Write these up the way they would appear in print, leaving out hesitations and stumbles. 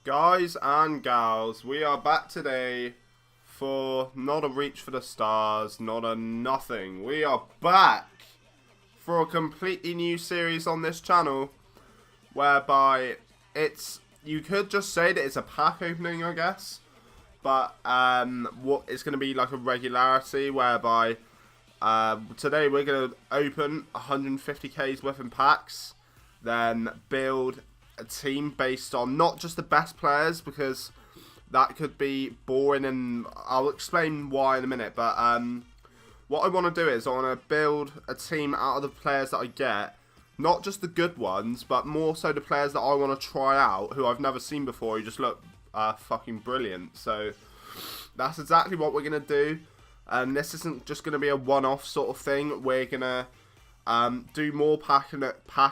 Guys and gals, we are back today for not a reach for the stars, not a nothing. We are back for a completely new series on this channel whereby you could just say that it's a pack opening, I guess, but what it's going to be like a regularity whereby today we're going to open 150k's worth in packs, then build a team based on not just the best players, because that could be boring, and I'll explain why in a minute. But what I want to do is I want to build a team out of the players that I get, not just the good ones, but more so the players that I want to try out, who I've never seen before, who just look fucking brilliant. So that's exactly what we're going to do. This isn't just going to be a one-off sort of thing. We're going to do more pack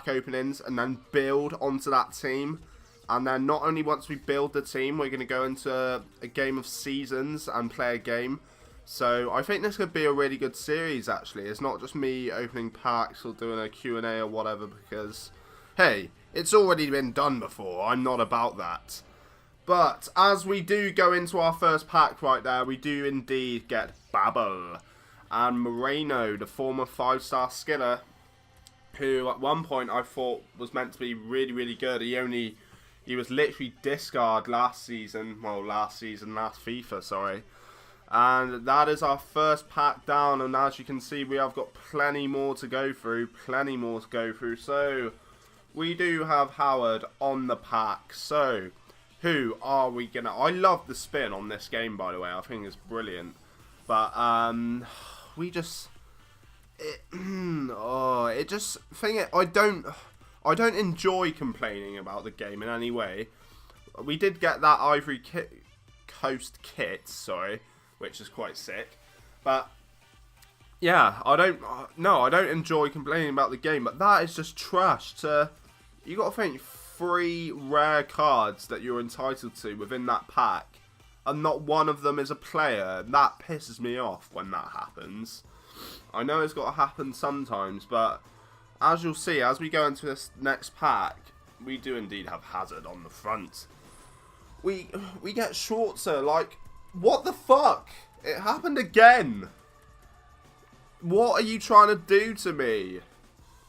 openings and then build onto that team. And then not only once we build the team, we're going to go into a game of seasons and play a game. So I think this could be a really good series, actually. It's not just me opening packs or doing a Q&A or whatever, because, hey, it's already been done before. I'm not about that. But as we do go into our first pack right there, we do indeed get Babel and Moreno, the former 5-star skiller, who at one point I thought was meant to be really, really good. He was literally discard last FIFA, sorry. And that is our first pack down, and as you can see, we have got plenty more to go through, So, we do have Howard on the pack. So, who are we gonna... I love the spin on this game, by the way. I think it's brilliant. But, we just... I don't enjoy complaining about the game in any way. We did get that Ivory Coast kit, which is quite sick. But yeah, I don't enjoy complaining about the game, but that is just trash. You got to think 3 rare cards that you're entitled to within that pack, and not one of them is a player. That pisses me off when that happens. I know it's got to happen sometimes, but as you'll see, as we go into this next pack, we do indeed have Hazard on the front. We get Schwarzer, like, what the fuck? It happened again. What are you trying to do to me?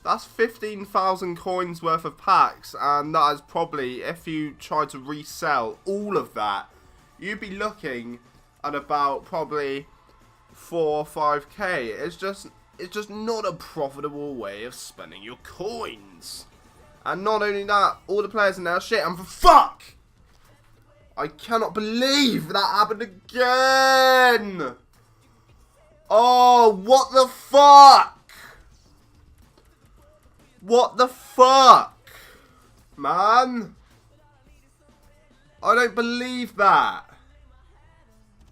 That's 15,000 coins worth of packs, and that is probably, if you try to resell all of that, you'd be looking at about probably 4 or 5k. It's just not a profitable way of spending your coins. And not only that, all the players in there are shit, and for fuck! I cannot believe that happened again! Oh, what the fuck? What the fuck? Man? I don't believe that.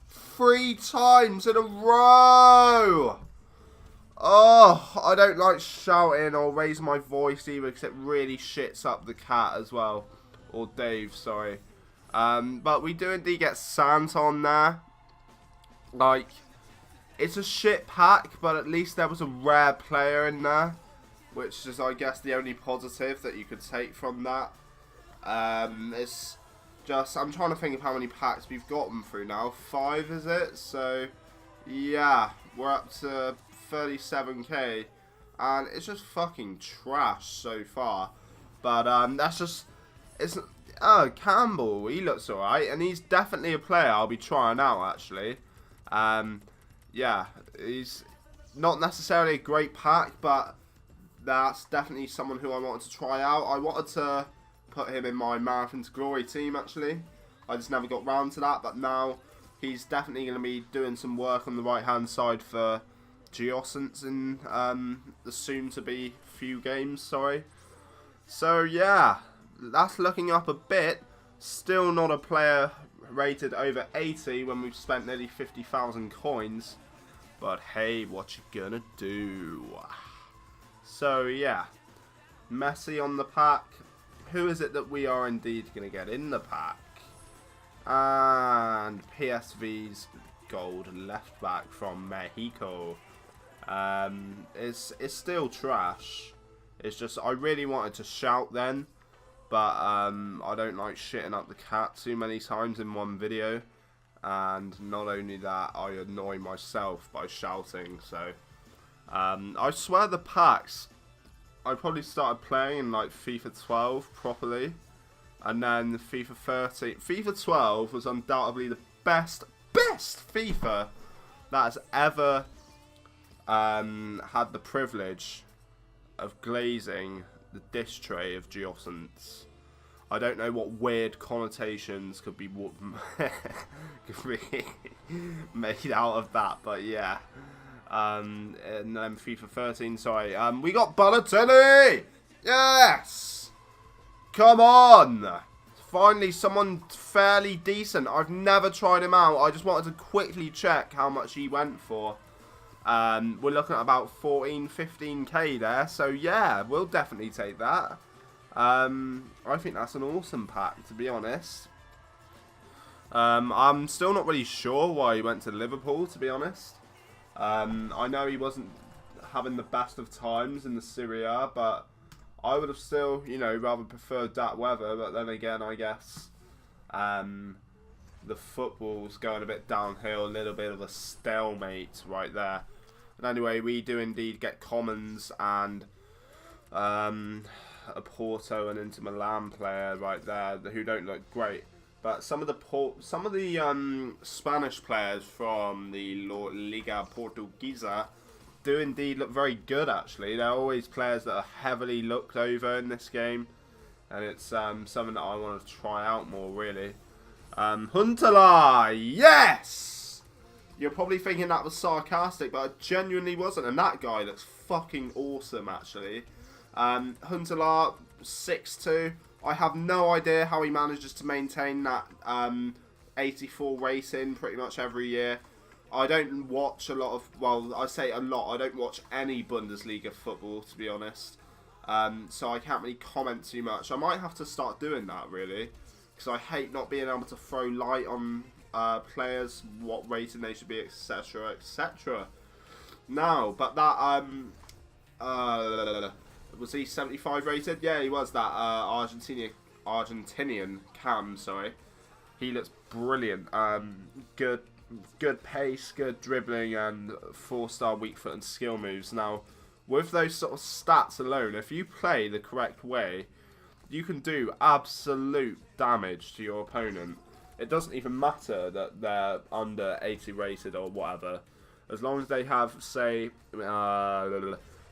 3 times in a row! Oh, I don't like shouting or raising my voice either, because it really shits up the cat as well. Or Dave, sorry. But we do indeed get Sant on there. Like, it's a shit pack, but at least there was a rare player in there, which is, I guess, the only positive that you could take from that. It's just, I'm trying to think of how many packs we've gotten through now. 5, is it? So, yeah, we're up to 37k, and it's just fucking trash so far. But that's just, Campbell, he looks alright, and he's definitely a player I'll be trying out, actually. Yeah, he's not necessarily a great pack, but that's definitely someone who I wanted to try out. I wanted to put him in my Marathon to Glory team, actually. I just never got round to that, but now he's definitely going to be doing some work on the right-hand side for Geosens in the soon-to-be few games, So, yeah, that's looking up a bit. Still not a player rated over 80 when we've spent nearly 50,000 coins. But hey, what you gonna do? So, yeah. Messi on the pack. Who is it that we are indeed going to get in the pack? And PSV's gold left back from Mexico. It's still trash. It's just, I really wanted to shout then. but I don't like shitting up the cat too many times in one video. And not only that, I annoy myself by shouting. So I swear the packs, I probably started playing in like FIFA 12 properly, and then FIFA 13. FIFA 12 was undoubtedly the best FIFA that has ever had the privilege of glazing the dish tray of Geosynths. I don't know what weird connotations could be made out of that, but yeah. And then FIFA 13, sorry. We got Balotelli! Yes! Come on! Finally, someone fairly decent. I've never tried him out. I just wanted to quickly check how much he went for. We're looking at about 14, 15k there. So yeah, we'll definitely take that. I think that's an awesome pack, to be honest. I'm still not really sure why he went to Liverpool, to be honest. I know he wasn't having the best of times in the Serie A, but I would have still, you know, rather preferred that weather. But then again, I guess the football's going a bit downhill, a little bit of a stalemate right there. And anyway, we do indeed get commons and a Porto and Inter Milan player right there who don't look great. But some of the Spanish players from the Liga Portuguesa do indeed look very good, actually. They're always players that are heavily looked over in this game, and it's something that I want to try out more, really. Huntelaar, yes! You're probably thinking that was sarcastic, but it genuinely wasn't, and that guy looks fucking awesome, actually. Huntelaar, 6'2". I have no idea how he manages to maintain that 84 rating pretty much every year. I don't watch a lot of, well, I say a lot, I don't watch any Bundesliga football, to be honest. So I can't really comment too much. I might have to start doing that, really, because I hate not being able to throw light on players, what rating they should be, etc., etc. Now, but that, was he 75 rated? Yeah, he was. That Argentinian Cam, sorry. He looks brilliant. Good pace, good dribbling, and 4-star weak foot and skill moves. Now, with those sort of stats alone, if you play the correct way, you can do absolute damage to your opponent. It doesn't even matter that they're under 80 rated or whatever. As long as they have, say,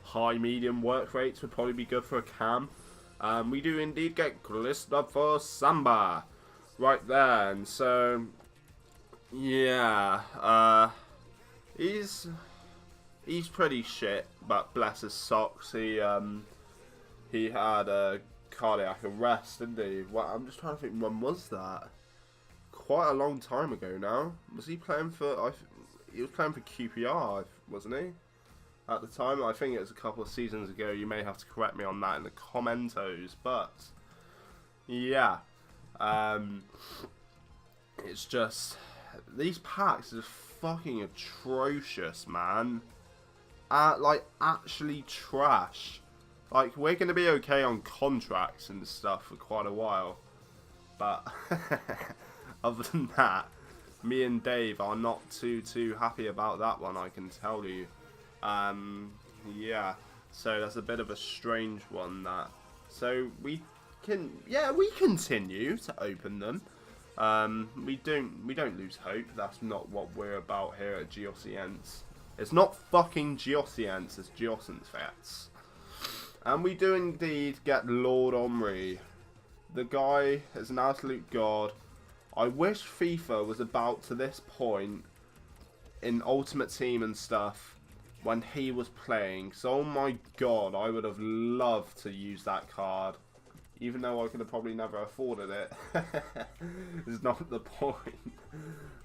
high, medium work rates would probably be good for a Cam. We do indeed get Christopher Samba right there, and so yeah, he's pretty shit, but bless his socks, he had a cardiac arrest, didn't he? Well, I'm just trying to think, when was that? Quite a long time ago now. Was he playing for? He was playing for QPR, wasn't he? At the time, I think it was a couple of seasons ago. You may have to correct me on that in the commentos, but yeah, it's just these packs are fucking atrocious, man. Like actually trash. Like, we're gonna be okay on contracts and stuff for quite a while, but other than that, me and Dave are not too happy about that one, I can tell you. Yeah, so that's a bit of a strange one, that. So we continue to open them. We don't lose hope. That's not what we're about here at Geoscience. It's not fucking Geoscience, it's Geosynths. And we do indeed get Lord Omri. The guy is an absolute god. I wish FIFA was about to this point in Ultimate Team and stuff when he was playing. So, oh my god, I would have loved to use that card. Even though I could have probably never afforded it. It's not the point.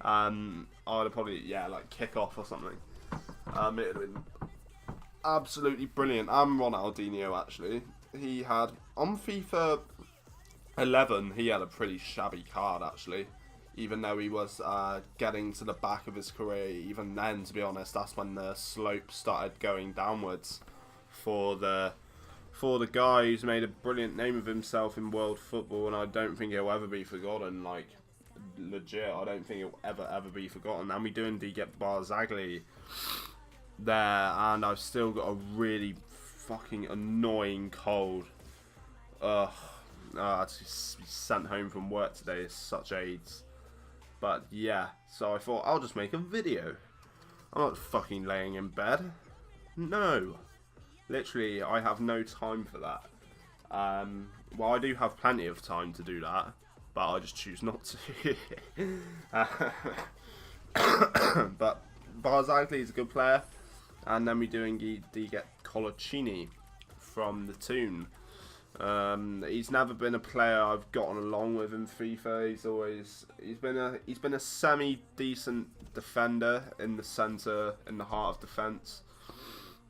I would have probably, yeah, like kick off or something. It would have been absolutely brilliant. And Ronaldinho, actually. He had, on FIFA 11, he had a pretty shabby card, actually. Even though he was getting to the back of his career, even then, to be honest, that's when the slope started going downwards for the for the guy who's made a brilliant name of himself in world football, and I don't think he'll ever be forgotten. Like, legit, I don't think he'll ever be forgotten. And we do indeed get Barzagli there, and I've still got a really fucking annoying cold. Ugh. I just sent home from work today. It's such AIDS. But yeah, so I thought I'll just make a video. I'm not fucking laying in bed. No. Literally, I have no time for that. Well, I do have plenty of time to do that, but I just choose not to. But Barzagli is a good player. And then we do indeed get Coloccini from the Toon. He's never been a player I've gotten along with in FIFA. He's been a semi-decent defender in the centre, in the heart of defence,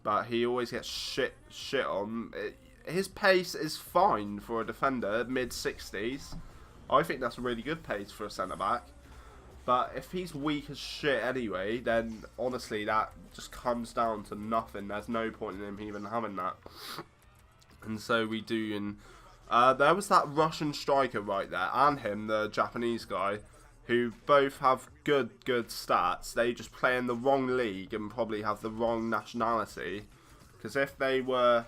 but he always gets shit on. His pace is fine for a defender, mid-60s. I think that's a really good pace for a centre back. But if he's weak as shit anyway, then honestly that just comes down to nothing. There's no point in him even having that. And so we do, and there was that Russian striker right there, and him, the Japanese guy, who both have good stats. They just play in the wrong league and probably have the wrong nationality. Because if they were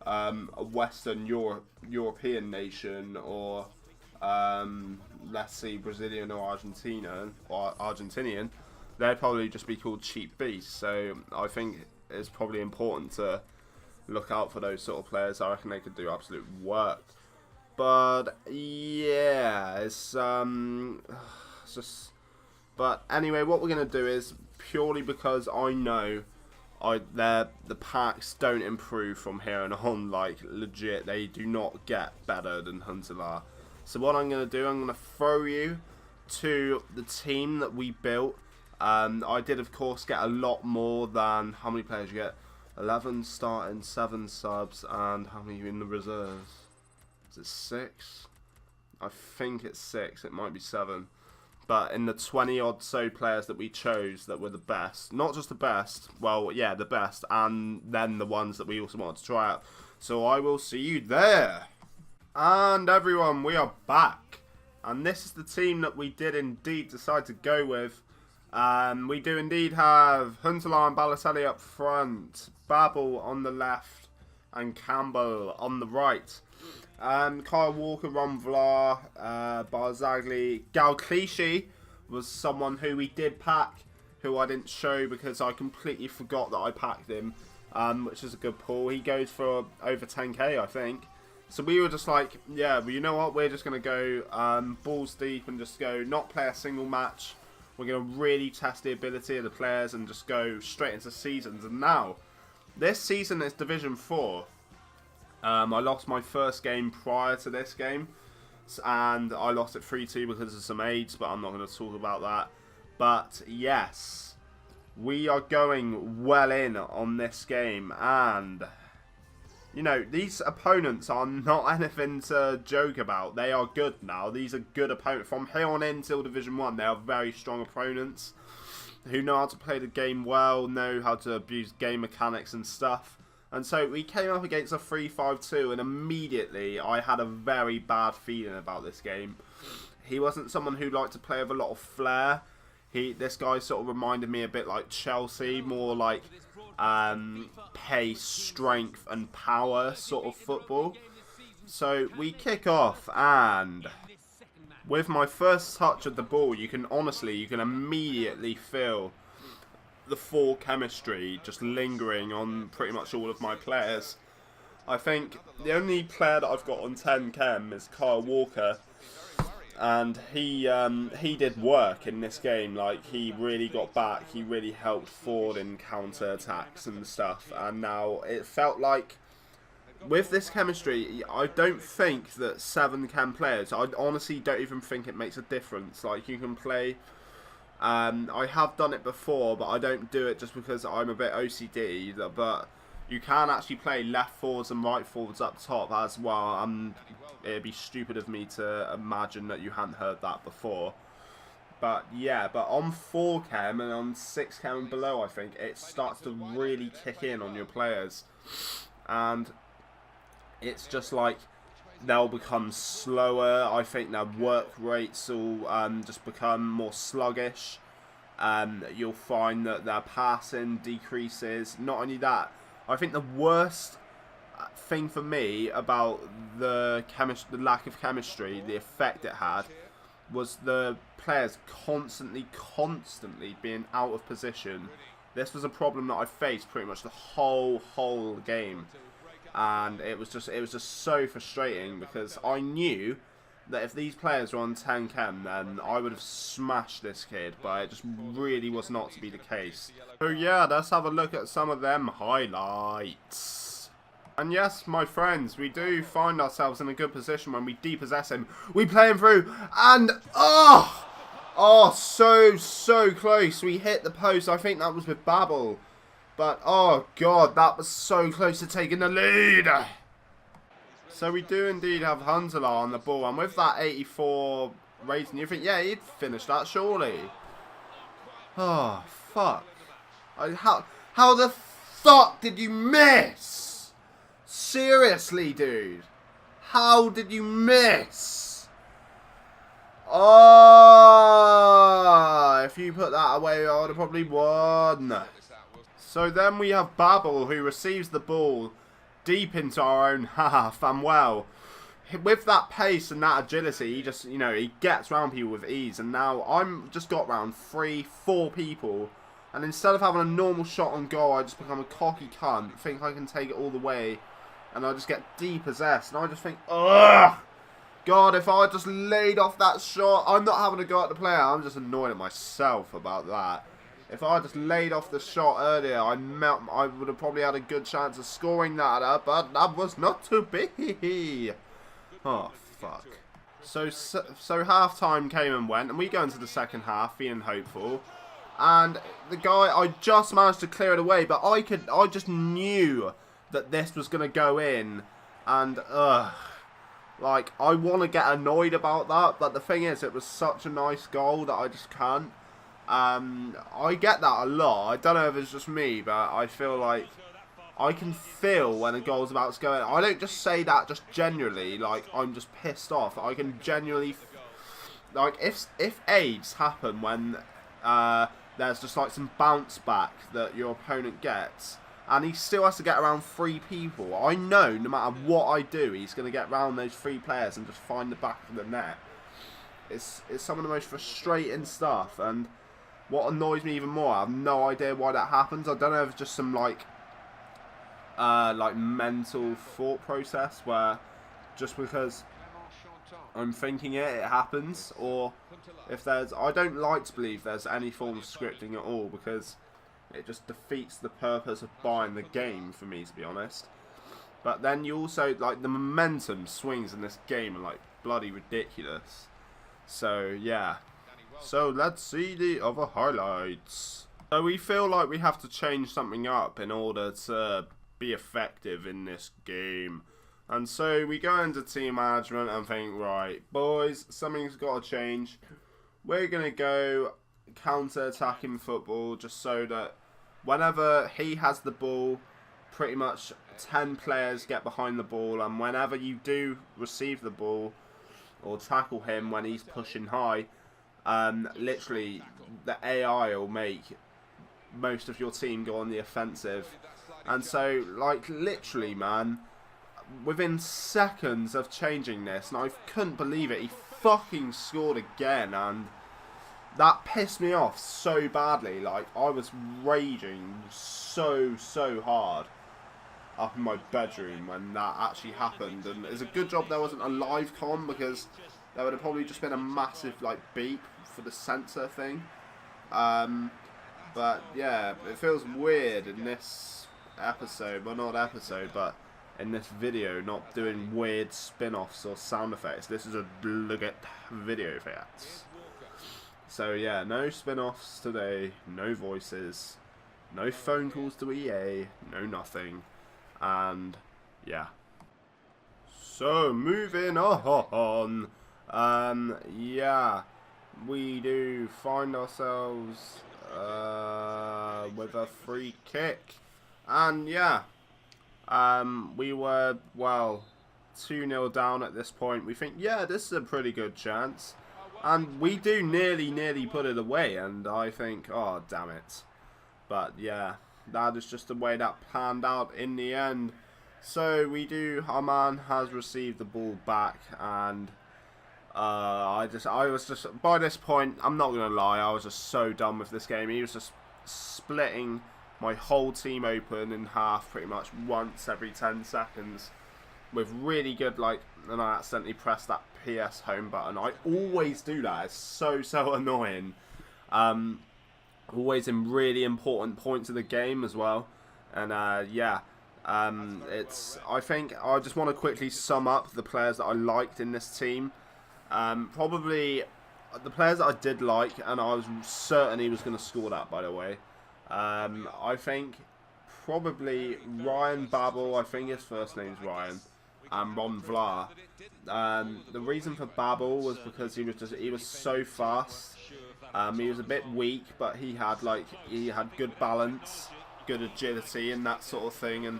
a Western European nation, or let's see, Brazilian or Argentinian, they'd probably just be called cheap beasts. So I think it's probably important to look out for those sort of players. I reckon they could do absolute work. But yeah, it's just. But anyway, what we're gonna do is, purely because I know the packs don't improve from here and on. Like, legit, they do not get better than Huntelaar. So what I'm gonna do, I'm gonna throw you to the team that we built. I did, of course, get a lot more than how many players you get. 11 starting, 7 subs, and how many in the reserves? Is it 6? I think it's 6. It might be 7. But in the 20 odd so players that we chose that were the best, not just the best, well, yeah, the best, and then the ones that we also wanted to try out. So I will see you there. And everyone, we are back. And this is the team that we did indeed decide to go with. We do indeed have Huntelaar and Balotelli up front, Babel on the left, and Campbell on the right. Kyle Walker, Ron Vlaar, Barzagli. Dalglish was someone who we did pack, who I didn't show because I completely forgot that I packed him, which is a good pull. He goes for over 10k, I think. So we were just like, yeah, well, you know what? We're just going to go balls deep and just go not play a single match. We're going to really test the ability of the players and just go straight into seasons. And now, this season is Division 4. I lost my first game prior to this game, and I lost it 3-2 because of some AIDS, but I'm not going to talk about that. But yes, we are going well in on this game, and you know, these opponents are not anything to joke about. They are good now. These are good opponents. From here on in till Division 1, they are very strong opponents who know how to play the game well, know how to abuse game mechanics and stuff. And so we came up against a 3-5-2, and immediately I had a very bad feeling about this game. He wasn't someone who liked to play with a lot of flair. This guy sort of reminded me a bit like Chelsea, more like pace, strength and power sort of football. So we kick off, and with my first touch of the ball, you can immediately feel the 4 chemistry just lingering on pretty much all of my players. I think the only player that I've got on 10 chem is Kyle Walker, and he did work in this game. Like, he really got back, he really helped forward in counter attacks and stuff, and now it felt like with this chemistry, I don't think that 7 chem players, I honestly don't even think it makes a difference. Like, you can play, I have done it before, but I don't do it just because I'm a bit OCD, but you can actually play left forwards and right forwards up top as well. It'd be stupid of me to imagine that you hadn't heard that before. But yeah, but on 4 chem and on 6 chem and below, I think it starts to really kick in on your players. And it's just like they'll become slower. I think their work rates will just become more sluggish. You'll find that their passing decreases. Not only that, I think the worst thing for me about the lack of chemistry, the effect it had, was the players constantly being out of position. This was a problem that I faced pretty much the whole game, and it was just so frustrating because I knew that if these players were on 10 chem, then I would have smashed this kid, but it just really was not to be the case. So yeah, let's have a look at some of them highlights. And yes, my friends, we do find ourselves in a good position when we depossess him. We play him through, and so close. We hit the post. I think that was with Babel. But, oh god, that was so close to taking the lead. So we do indeed have Huntelaar on the ball, and with that 84 rating, you think, yeah, he'd finish that surely. Oh, fuck. How the fuck did you miss? Seriously, dude. How did you miss? Oh, if you put that away, I would have probably won. So then we have Babel, who receives the ball deep into our own half, and well, with that pace and that agility, he just, you know, he gets around people with ease. And now I'm just got around 3-4 people, and instead of having a normal shot on goal, I just become a cocky cunt, think I can take it all the way, and I just get depossessed, and I just think, ugh, God, if I just laid off that shot, I'm not having a go at the player, I'm just annoyed at myself about that. If I just laid off the shot earlier, I would have probably had a good chance of scoring that, but that was not to be. Oh, fuck. So half-time came and went, and we go into the second half feeling hopeful. And the guy, I just managed to clear it away, but I just knew that this was going to go in. And, like, I want to get annoyed about that, but the thing is, it was such a nice goal that I just can't. I get that a lot. I don't know if it's just me, but I feel like I can feel when a goal's about to go in. I don't just say that just genuinely, like I'm just pissed off. I can genuinely, like, if aids happen when there's just like some bounce back that your opponent gets, and he still has to get around 3 people, I know no matter what I do, he's going to get around those 3 players and just find the back of the net. It's some of the most frustrating stuff, and what annoys me even more, I have no idea why that happens. I don't know if it's just some like mental thought process where just because I'm thinking it happens, or if there's, I don't like to believe there's any form of scripting at all, because it just defeats the purpose of buying the game for me, to be honest. But then you also, like, the momentum swings in this game are like bloody ridiculous. So yeah. So let's see the other highlights. So we feel like we have to change something up in order to be effective in this game. And so we go into team management and think, right, boys, something's got to change. We're going to go counter-attacking football, just so that whenever he has the ball, pretty much 10 players get behind the ball, and whenever you do receive the ball or tackle him when he's pushing high, literally the AI will make most of your team go on the offensive. And so, like, literally, man, within seconds of changing this, and I couldn't believe it, he fucking scored again, and that pissed me off so badly. Like, I was raging so hard up in my bedroom when that actually happened, and it's a good job there wasn't a live com, because there would have probably just been a massive, like, beep for the sensor thing. But yeah, it feels weird in this episode, well, not episode, but in this video, not doing weird spin-offs or sound effects. This is a legit video effects. So yeah, no spin-offs today, no voices, no phone calls to EA, no nothing, and yeah. So moving on, yeah, we do find ourselves with a free kick, and yeah, we were, well, 2-0 down at this point. We think, yeah, this is a pretty good chance. And we do nearly put it away. And I think, oh, damn it. But, yeah, that is just the way that panned out in the end. So, our man has received the ball back. And I was just, by this point, I'm not going to lie, I was just so done with this game. He was just splitting my whole team open in half pretty much once every 10 seconds with really good, like, and I accidentally pressed that PS home button. I always do that. It's so annoying. Always in really important points of the game as well. And yeah, I think I just want to quickly sum up the players that I liked in this team. Probably the players that I did like, and I was certain he was going to score that, by the way. I think probably Ryan Babel, I think his first name's Ryan, and Ron Vlaar. The reason for Babel was because he was so fast. He was a bit weak, but he had good balance, good agility, and that sort of thing, and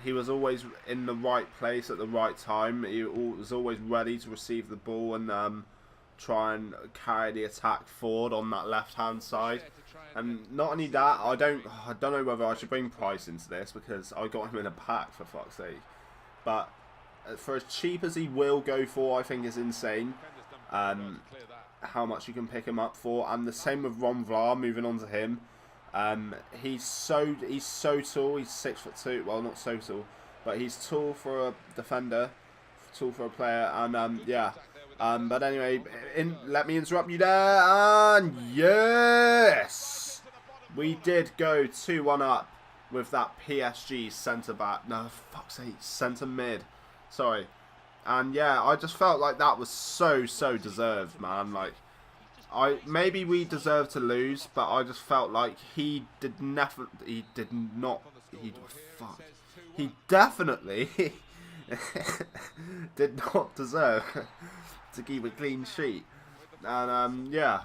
he was always in the right place at the right time. He was always ready to receive the ball and try and carry the attack forward on that left-hand side. And not only that, I don't know whether I should bring Price into this because I got him in a pack, for fuck's sake. But for as cheap as he will go for, I think is insane. How much you can pick him up for, and the same with Ron Vlaar. Moving on to him, he's so tall. He's 6'2". Well, not so tall, but he's tall for a defender, tall for a player, and yeah. But anyway, let me interrupt you there, and yes, we did go 2-1 up with that PSG centre back. No, fuck's sake, centre mid. Sorry. And yeah, I just felt like that was so deserved, man. Like, maybe we deserved to lose, but I just felt like he definitely did not deserve to keep a clean sheet. And yeah,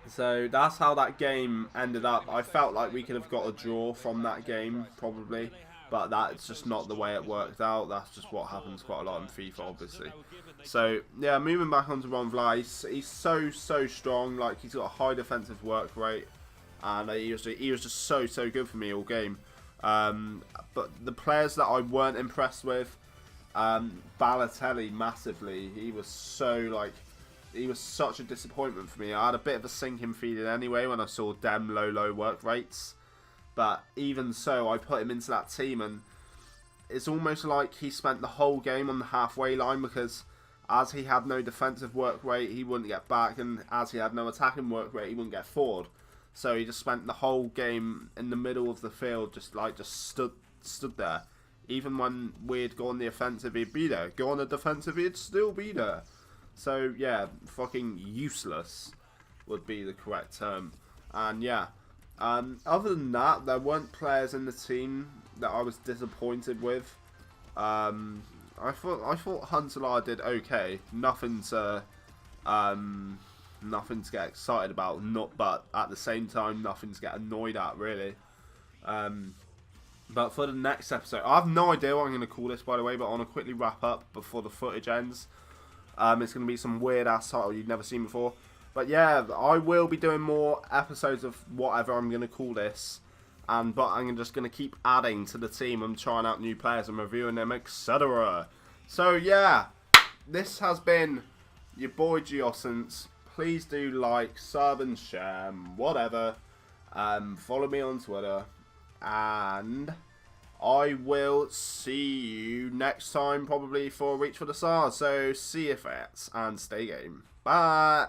so that's how that game ended up. I felt like we could have got a draw from that game, probably. But that's just not the way it worked out. That's just what happens quite a lot in FIFA, obviously. So, yeah, moving back onto Ron Vlaar. He's so strong. Like, he's got a high defensive work rate. And he was just so good for me all game. But the players that I weren't impressed with, Balotelli massively. He was such a disappointment for me. I had a bit of a sinking feeling anyway when I saw them low work rates. But even so, I put him into that team, and it's almost like he spent the whole game on the halfway line because as he had no defensive work rate, he wouldn't get back, and as he had no attacking work rate, he wouldn't get forward. So he just spent the whole game in the middle of the field, just stood there. Even when we'd go on the offensive, he'd be there. Go on the defensive, he'd still be there. So yeah, fucking useless would be the correct term. And yeah. Other than that, there weren't players in the team that I was disappointed with. I thought Huntelaar did okay. Nothing to get excited about. But at the same time, nothing to get annoyed at, really. But for the next episode, I have no idea what I'm going to call this, by the way. But I want to quickly wrap up before the footage ends. It's going to be some weird ass title you've never seen before. But yeah, I will be doing more episodes of whatever I'm going to call this. But I'm just going to keep adding to the team and trying out new players and reviewing them, etc. So yeah, this has been your boy Geoscents. Please do like, sub and share, whatever. Follow me on Twitter. And I will see you next time, probably for Reach for the Stars. So see you, fats, and stay game. Bye.